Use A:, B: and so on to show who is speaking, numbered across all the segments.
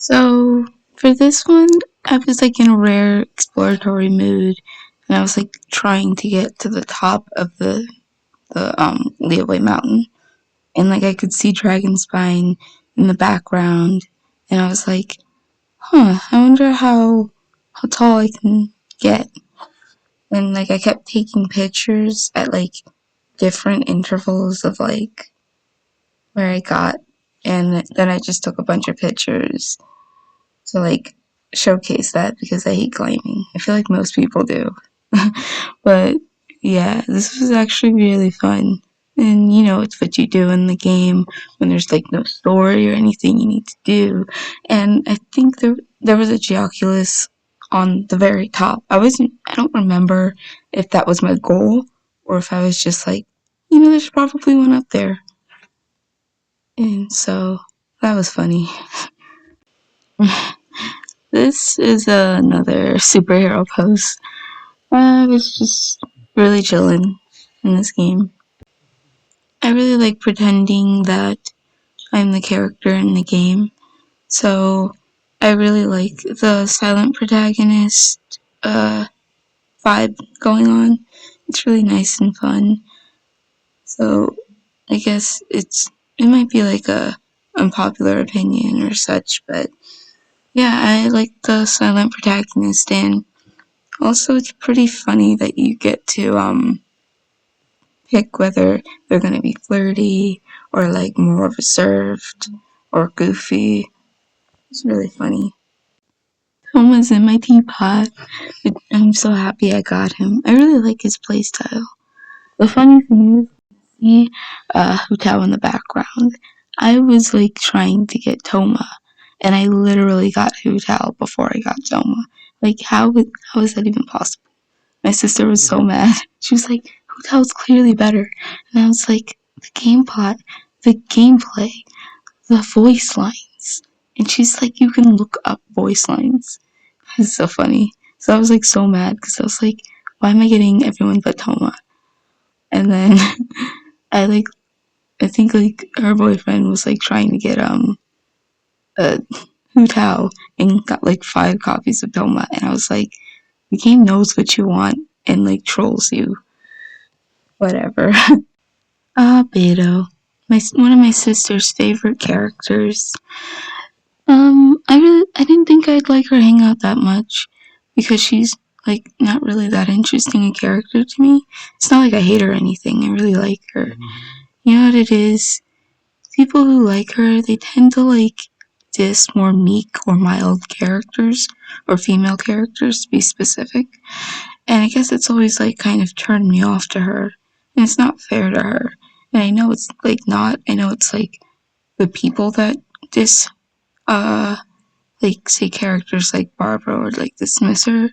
A: So for this one, I was like in a rare exploratory mood, and I was like trying to get to the top of the Leeway Mountain, and like I could see Dragonspine in the background, and I was like, I wonder how tall I can get. And like I kept taking pictures at like different intervals of like where I got, and then I just took a bunch of pictures to like showcase that because I hate climbing. I feel like most people do. But yeah, this was actually really fun. And you know, it's what you do in the game when there's like no story or anything you need to do. And I think there was a Geoculus on the very top. I don't remember if that was my goal or if I was just like, there's probably one up there. And so that was funny. This is another superhero post. I was just really chilling in this game. I really like pretending that I'm the character in the game. So I really like the silent protagonist vibe going on. It's really nice and fun. So I guess it might be like a unpopular opinion or such, but yeah, I like the silent protagonist, and also it's pretty funny that you get to pick whether they're gonna be flirty or like more reserved or goofy. It's really funny. Toma's in my teapot. I'm so happy I got him. I really like his playstyle. The funny thing is, see Hutao in the background. I was like trying to get Toma, and I literally got Hutao before I got Toma. Like, how is that even possible? My sister was so mad. She was like, Hutao's clearly better. And I was like, the game plot, the gameplay, the voice lines. And she's like, you can look up voice lines. It's so funny. So I was like so mad because I was like, why am I getting everyone but Toma? And then I I think like her boyfriend was like trying to get uh Hu Tao and got like 5 copies of Toma, and I was like, the game knows what you want and like trolls you. Whatever. Beto. One of my sister's favorite characters. I didn't think I'd like her hang out that much because she's like not really that interesting a character to me. It's not like I hate her or anything. I really like her. You know what it is? People who like her, they tend to like diss more meek or mild characters or female characters to be specific. And I guess it's always like kind of turned me off to her. And it's not fair to her. And I know it's like not. I know it's like the people that diss like say characters like Barbara or like dismiss her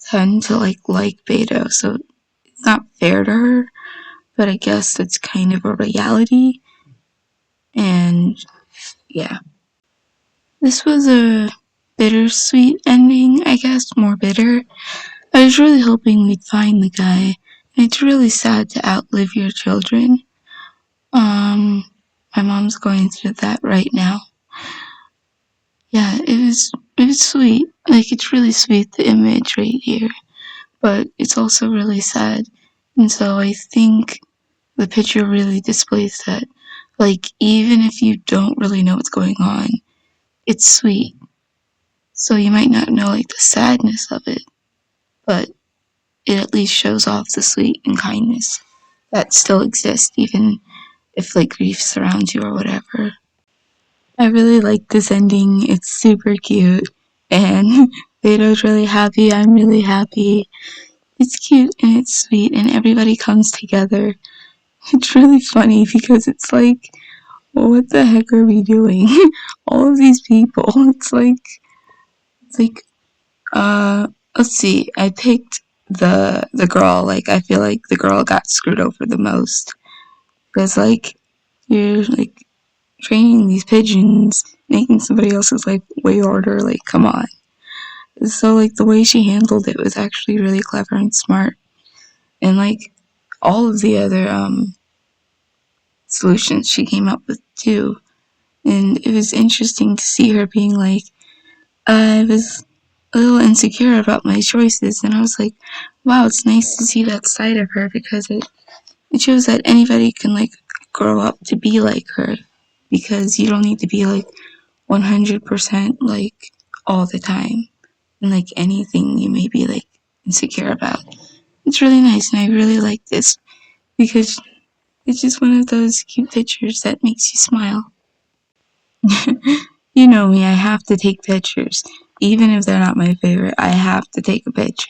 A: tend to like Beto, so it's not fair to her, but I guess that's kind of a reality. And yeah. This was a bittersweet ending, I guess, more bitter. I was really hoping we'd find the guy, and it's really sad to outlive your children. My mom's going through that right now. Yeah, it was sweet. Like, it's really sweet, the image right here, but it's also really sad. And so I think the picture really displays that. Like, even if you don't really know what's going on, it's sweet. So you might not know like the sadness of it, but it at least shows off the sweet and kindness that still exists, even if like grief surrounds you or whatever. I really like this ending. It's super cute, and Beto's really happy. I'm really happy. It's cute and it's sweet, and everybody comes together. It's really funny because it's like, well, what the heck are we doing? All of these people. It's like, let's see. I picked the girl. Like, I feel like the girl got screwed over the most because like you're like training these pigeons, making somebody else's life way harder. Like, come on. So like the way she handled it was actually really clever and smart, and like all of the other solutions she came up with too. And it was interesting to see her being like, I was a little insecure about my choices, and I was like, wow, it's nice to see that side of her, because it shows that anybody can like grow up to be like her, because you don't need to be like 100% like all the time, and like anything you may be like insecure about. It's really nice, and I really like this because it's just one of those cute pictures that makes you smile. You know me, I have to take pictures. Even if they're not my favorite, I have to take a picture.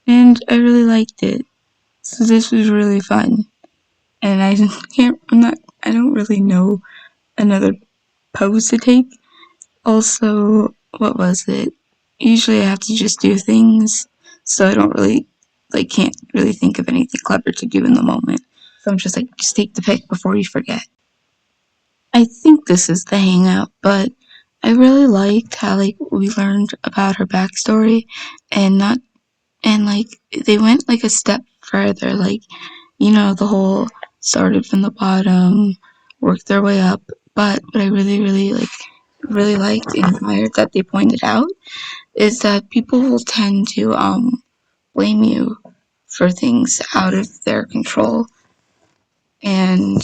A: And I really liked it. So this was really fun. And I don't really know another pose to take. Also, what was it? Usually I have to just do things, so I don't really, can't really think of anything clever to do in the moment. So I'm just like, just take the pic before you forget. I think this is the hangout, but I really liked how like we learned about her backstory, and not and like they went like a step further. Like, the whole started from the bottom, worked their way up. But what I really liked and admired that they pointed out is that people will tend to blame you for things out of their control, and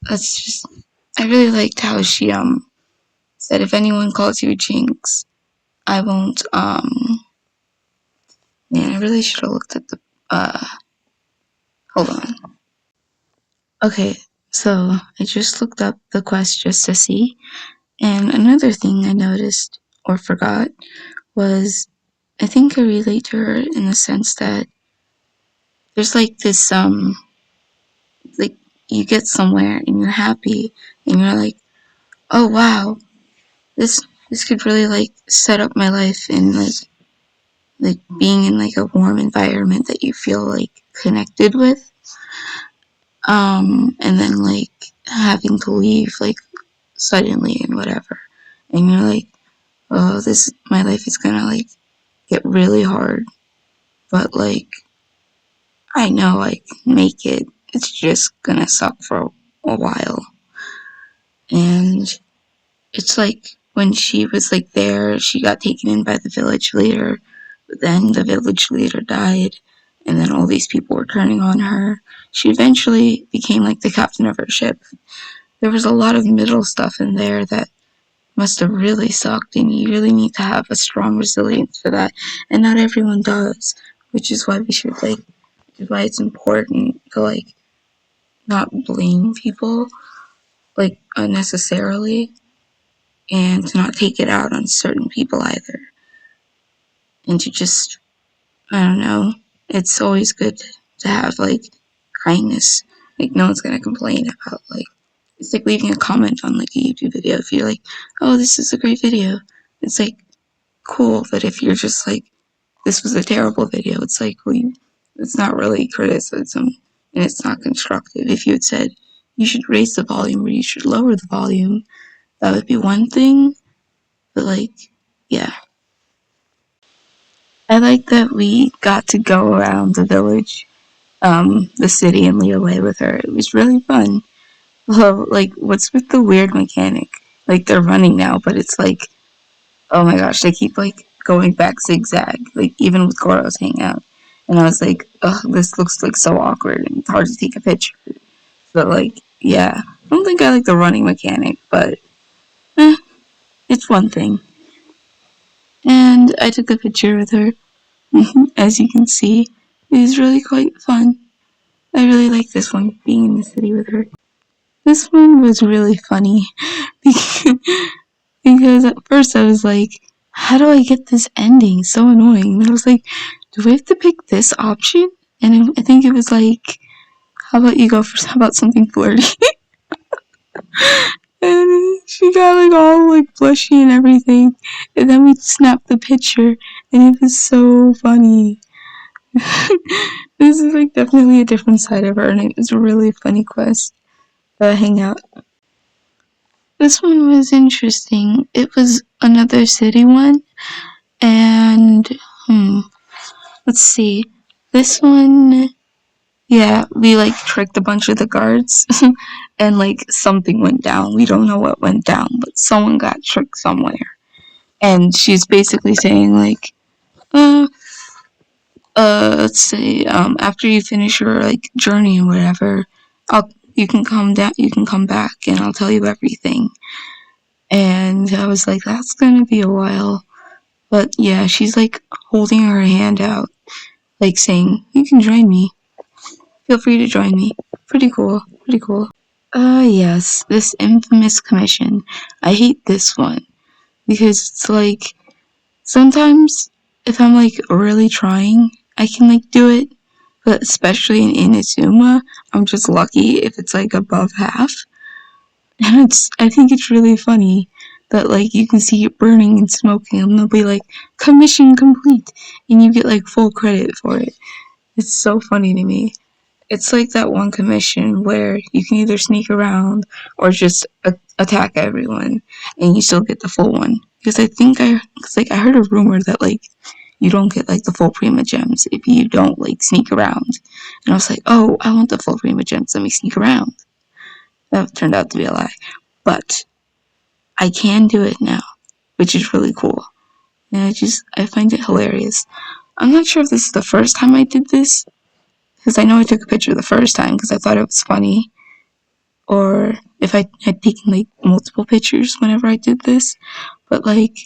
A: that's just I really liked how she said, if anyone calls you a jinx, I won't, man, I really should have looked at the, hold on. Okay, so I just looked up the quest just to see, and another thing I noticed, or forgot, was I think I relate to her in the sense that there's like this, like, you get somewhere and you're happy, and you're like, oh wow, this could really, like, set up my life in, like being in like a warm environment that you feel like connected with, and then like having to leave like suddenly and whatever, and you're like, oh, this my life is gonna like get really hard, but like I know I can make it. It's just gonna suck for a while. And it's like when she was like there, she got taken in by the village leader, but then the village leader died, and then all these people were turning on her. She eventually became like the captain of her ship. There was a lot of middle stuff in there that must have really sucked, and you really need to have a strong resilience for that, and not everyone does, which is why we should like, which is why it's important to like not blame people like unnecessarily, and to not take it out on certain people either, and to just, I don't know, it's always good to have like kindness. Like, no one's gonna complain about like, it's like leaving a comment on like a YouTube video. If you're like, oh, this is a great video, it's like cool. But if you're just like, this was a terrible video, it's like, well, it's not really criticism, and it's not constructive. If you had said you should raise the volume or you should lower the volume, that would be one thing. But like, yeah, I like that we got to go around the village, the city, and lead away with her. It was really fun. Well, like, what's with the weird mechanic? Like, they're running now, but it's like, oh my gosh, they keep like going back zigzag, like even with Goro's hangout. And I was like, ugh, this looks like so awkward and it's hard to take a picture. But like, yeah, I don't think I like the running mechanic, but it's one thing. And I took a picture with her. As you can see, it was really quite fun. I really like this one, being in the city with her. This one was really funny because at first I was like, how do I get this ending? So annoying. And I was like, do we have to pick this option? And I think it was like, how about something flirty? And she got like all like blushy and everything. And then we snapped the picture, and it was so funny. This is like definitely a different side of her, and it was a really funny quest. Hangout. This one was interesting. It was another city one, and let's see. This one Yeah, we like tricked a bunch of the guards and like something went down. We don't know what went down, but someone got tricked somewhere. And she's basically saying like, uh, let's say, after you finish your like journey or whatever, you can come down, you can come back, and I'll tell you everything. And I was like, that's gonna be a while. But yeah, she's like holding her hand out, like saying, you can join me. Feel free to join me. Pretty cool. Pretty cool. Yes, this infamous commission. I hate this one because it's like sometimes if I'm like really trying, I can like do it, but especially in Inazuma, I'm just lucky if it's like above half. And I think it's really funny that like you can see it burning and smoking, and they'll be like commission complete, and you get like full credit for it. It's so funny to me. It's like that one commission where you can either sneak around or just attack everyone, and you still get the full one. Because I heard a rumor that like you don't get like the full Prima gems if you don't like sneak around. And I was like, oh, I want the full Prima gems. Let me sneak around. That turned out to be a lie, but I can do it now, which is really cool. And I find it hilarious. I'm not sure if this is the first time I did this, because I know I took a picture the first time because I thought it was funny, or if I had taken like multiple pictures whenever I did this, but like,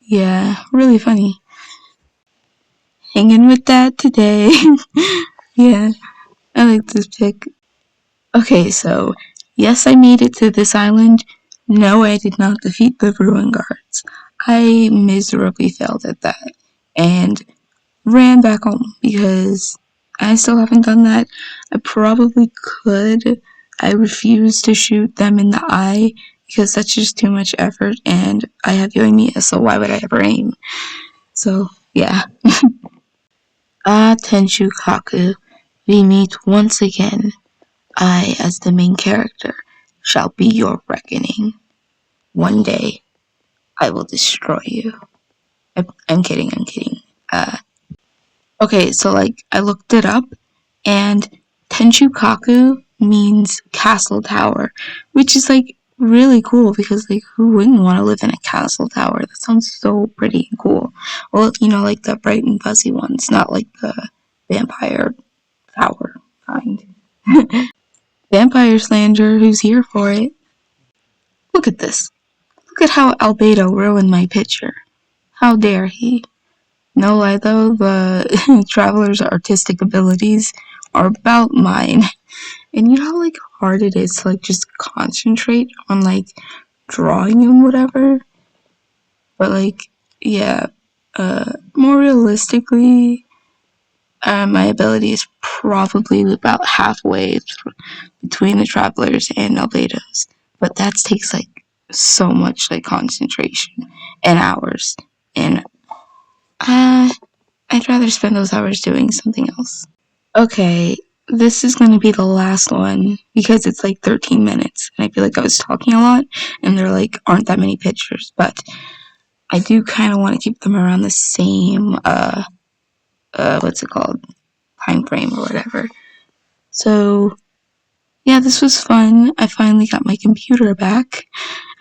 A: yeah, really funny. Hanging with that today. Yeah, I like this pic. Okay, so yes, I made it to this island. No, I did not defeat the ruin guards. I miserably failed at that and ran back home because I still haven't done that. I probably could. I refuse to shoot them in the eye because that's just too much effort, and I have Yoimiya, so why would I ever aim? So, yeah. Tenshu Kaku, we meet once again. I, as the main character, shall be your reckoning. One day, I will destroy you. I'm kidding, I'm kidding. Okay, so like, I looked it up, and Tenchukaku means castle tower, which is like really cool because like who wouldn't want to live in a castle tower? That sounds so pretty and cool. Well, like the bright and fuzzy ones, not like the vampire tower kind. Vampire slander, who's here for it? Look at this. Look at how Albedo ruined my picture. How dare he? No lie though, the traveler's artistic abilities are about mine. And you know how like hard it is to like just concentrate on like drawing and whatever? But like, yeah, more realistically, my ability is probably about halfway between the travelers and Albedo's. But that takes like so much like concentration and hours. And I'd rather spend those hours doing something else. Okay, this is going to be the last one because it's like 13 minutes. And I feel like I was talking a lot and there like aren't that many pictures, but I do kind of want to keep them around the same what's it called? Time frame or whatever. So, yeah, this was fun. I finally got my computer back.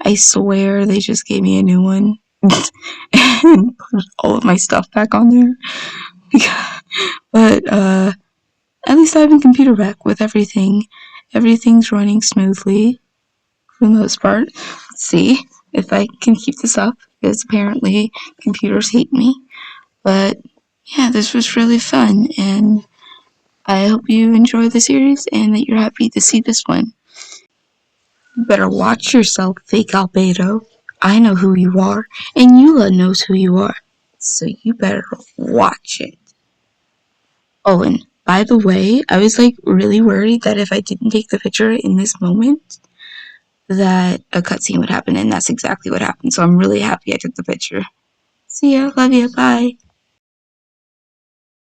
A: I swear they just gave me a new one and put all of my stuff back on there. But at least I have my computer back with everything. Everything's running smoothly for the most part. Let's see if I can keep this up because apparently computers hate me. But yeah, this was really fun, and I hope you enjoy the series and that you're happy to see this one. You better watch yourself, fake Albedo. I know who you are, and Eula knows who you are. So you better watch it. Oh, and by the way, I was like really worried that if I didn't take the picture in this moment, that a cutscene would happen, and that's exactly what happened. So I'm really happy I took the picture. See ya, love ya, bye.